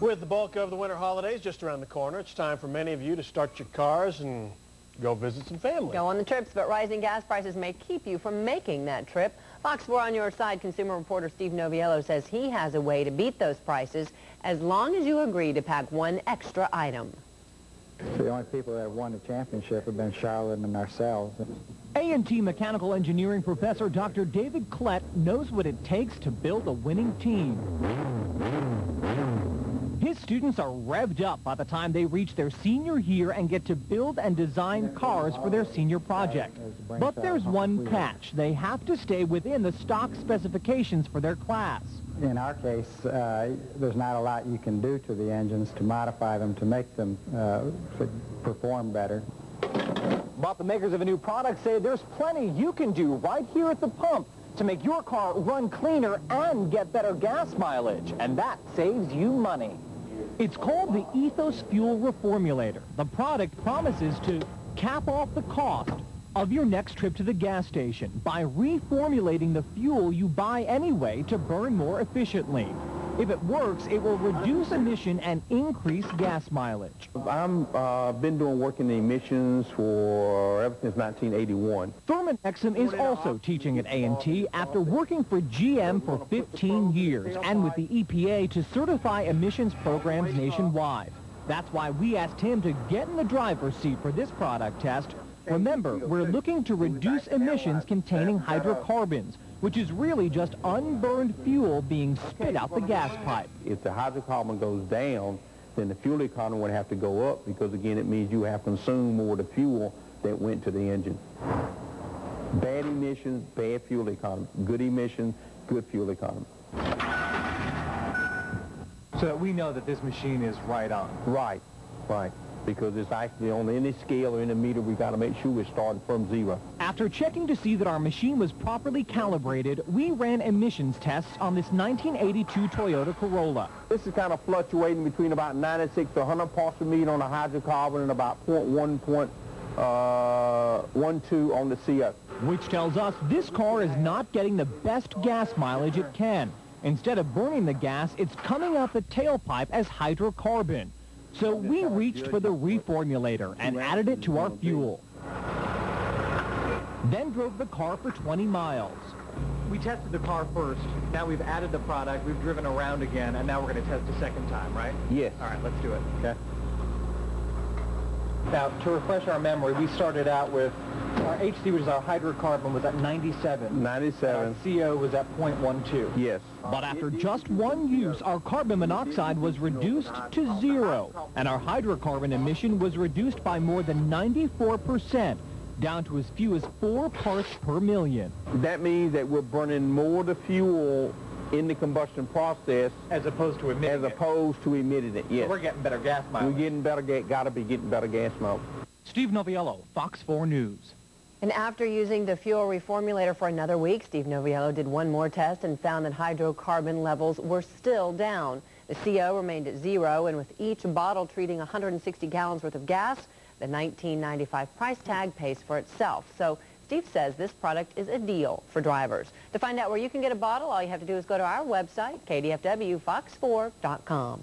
With the bulk of the winter holidays just around the corner, it's time for many of you to start your cars and go visit some family. Go on the trips, but rising gas prices may keep you from making that trip. Fox 4 on your side consumer reporter Steve Noviello says he has a way to beat those prices as long as you agree to pack one extra item. The only people that have won the championship have been Charlotte and ourselves. A&T mechanical engineering professor Dr. David Klett knows what it takes to build a winning team. His students are revved up by the time they reach their senior year and get to build and design cars for their senior project. But there's one catch. They have to stay within the stock specifications for their class. In our case, there's not a lot you can do to the engines to modify them to make them perform better. But the makers of a new product say there's plenty you can do right here at the pump to make your car run cleaner and get better gas mileage, and that saves you money. It's called the Ethos Fuel Reformulator. The product promises to cap off the cost of your next trip to the gas station by reformulating the fuel you buy anyway to burn more efficiently. If it works, it will reduce emission and increase gas mileage. I've been doing work in the emissions for ever since 1981. Thurman Exum is also teaching at A&T after working for GM for 15 years and with the EPA to certify emissions programs nationwide. That's why we asked him to get in the driver's seat for this product test. Remember, we're looking to reduce emissions containing hydrocarbons, which is really just unburned fuel being spit out the gas pipe. If the hydrocarbon goes down, then the fuel economy would have to go up because, again, it means you have consumed more of the fuel that went to the engine. Bad emissions, bad fuel economy. Good emissions, good fuel economy. So that we know that this machine is right on. Right, right. Because it's actually on any scale or any meter, we got to make sure we're starting from zero. After checking to see that our machine was properly calibrated, we ran emissions tests on this 1982 Toyota Corolla. This is kind of fluctuating between about 96 to 100 parts per million on the hydrocarbon and about 0.12 on the CO. Which tells us this car is not getting the best gas mileage it can. Instead of burning the gas, it's coming out the tailpipe as hydrocarbon. So we reached for the reformulator and added it to our fuel. Then drove the car for 20 miles. We tested the car first. Now we've added the product. We've driven around again, and now we're going to test a second time, right? Yes. All right, let's do it. Okay. Now, to refresh our memory, we started out with our HC, which is our hydrocarbon, was at 97. 97. And our CO was at 0.12. Yes. But after just one use, our carbon monoxide was reduced to 0, and our hydrocarbon emission was reduced by more than 94%, down to as few as 4 parts per million. That means that we're burning more of the fuel in the combustion process As opposed to emitting it, yes. So we're getting better gas mileage. We're getting better gas, gotta be getting better gas mileage. Steve Noviello, Fox 4 News. And after using the fuel reformulator for another week, Steve Noviello did one more test and found that hydrocarbon levels were still down. The CO remained at 0, and with each bottle treating 160 gallons worth of gas, the $19.95 price tag pays for itself. So Steve says this product is a deal for drivers. To find out where you can get a bottle, all you have to do is go to our website, kdfwfox4.com.